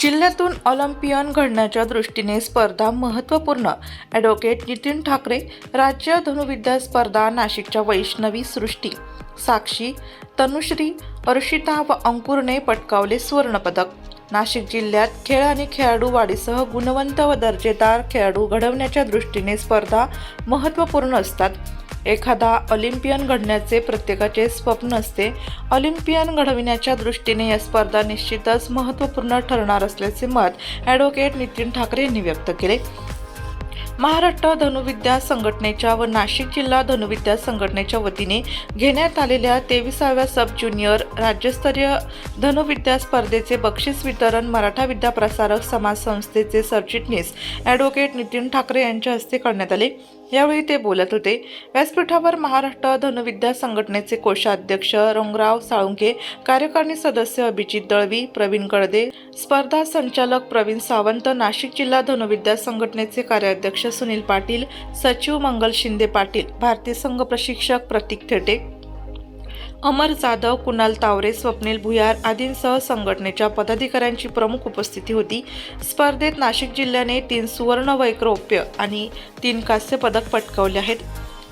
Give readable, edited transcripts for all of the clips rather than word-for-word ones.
जिल्ह्यातून ऑलिम्पियन घडण्याच्या दृष्टीने स्पर्धा महत्त्वपूर्ण. ॲडव्होकेट नितीन ठाकरे. राज्य धनुर्विद्या स्पर्धा. नाशिकच्या वैष्णवी, सृष्टी, साक्षी, तनुश्री, अर्शिता व अंकुरने पटकावले सुवर्णपदक. नाशिक जिल्ह्यात खेळ आणि खेळाडू वाढीसह गुणवंत व दर्जेदार खेळाडू घडवण्याच्या दृष्टीने स्पर्धा महत्त्वपूर्ण असतात. एखादा ऑलिम्पियन घडण्याचे प्रत्येकाचे स्वप्न असते. ऑलिम्पियन घडविण्याच्या दृष्टीने या स्पर्धा निश्चितच महत्त्वपूर्ण ठरणार असल्याचे मत ॲडव्होकेट नितीन ठाकरे यांनी व्यक्त केले. महाराष्ट्र धनुर्विद्या संघटनेच्या व नाशिक जिल्हा धनुर्विद्या संघटनेच्या वतीने घेण्यात आलेल्या 23व्या सब ज्युनियर राज्यस्तरीय धनुर्विद्या स्पर्धेचे बक्षीस वितरण मराठा विद्या प्रसारक समाज संस्थेचे सरचिटणीस ॲडव्होकेट नितीन ठाकरे यांच्या हस्ते करण्यात आले. यावेळी ते बोलत होते. व्यासपीठावर महाराष्ट्र धनुर्विद्या संघटनेचे कोषाध्यक्ष रंगराव साळुंखे, कार्यकारिणी सदस्य अभिजित दळवी, प्रवीण गळदे, स्पर्धा संचालक प्रवीण सावंत, नाशिक जिल्हा धनुर्विद्या संघटनेचे कार्याध्यक्ष सुनील पाटील, सचिव मंगल शिंदे पाटील, भारतीय संघ प्रशिक्षक प्रतीक थेटे, अमर जाधव, कुणाल तावरे, स्वप्नील भुयार आदींसह संघटनेच्या पदाधिकाऱ्यांची प्रमुख उपस्थिती होती. स्पर्धेत नाशिक जिल्ह्याने 3 सुवर्ण व 1 रौप्य आणि 3 कांस्य पदक पटकावले आहेत.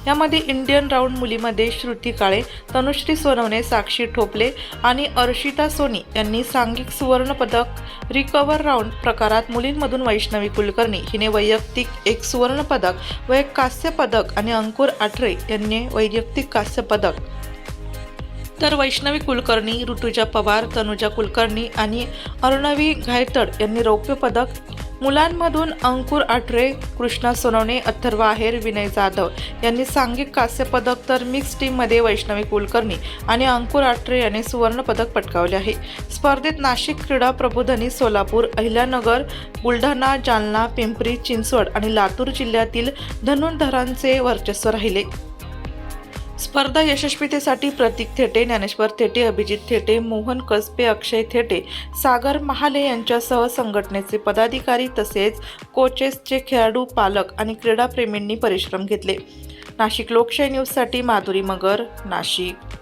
यामध्ये इंडियन राऊंड मुलीमध्ये श्रुती काळे, तनुश्री सोनवणे, साक्षी ठोपले आणि अर्शिता सोनी यांनी सांघिक सुवर्ण पदक, रिकव्हर राऊंड प्रकारात मुलींमधून वैष्णवी कुलकर्णी हिने वैयक्तिक 1 सुवर्ण पदक व 1 कांस्य पदक आणि अंकुर आठरे यांनी वैयक्तिक कांस्य पदक, तर वैष्णवी कुलकर्णी, ऋतुजा पवार, तनुजा कुलकर्णी आणि अर्णवी घायतड यांनी रौप्य पदक, मुलांमधून अंकुर आठरे, कृष्णा सोनवणे, अथर्व आहेर, विनय जाधव यांनी सांघिक कांस्य पदक, तर मिक्स टीममध्ये वैष्णवी कुलकर्णी आणि अंकुर आठरे यांनी सुवर्ण पदक पटकावले आहे. स्पर्धेत नाशिक, क्रीडा प्रबोधिनी, सोलापूर, अहिल्यानगर, बुलढाणा, जालना, पिंपरी चिंचवड आणि लातूर जिल्ह्यातील धनुर्धरांचे वर्चस्व राहिले. स्पर्धा यशस्वीतेसाठी प्रतीक थेटे, ज्ञानेश्वर थेटे, अभिजित थेटे, मोहन कसबे, अक्षय थेटे, सागर महाले यांच्यासह संघटनेचे पदाधिकारी तसेच कोचेसचे खेळाडू, पालक आणि क्रीडाप्रेमींनी परिश्रम घेतले. नाशिक लोकशाही न्यूजसाठी माधुरी मगर, नाशिक.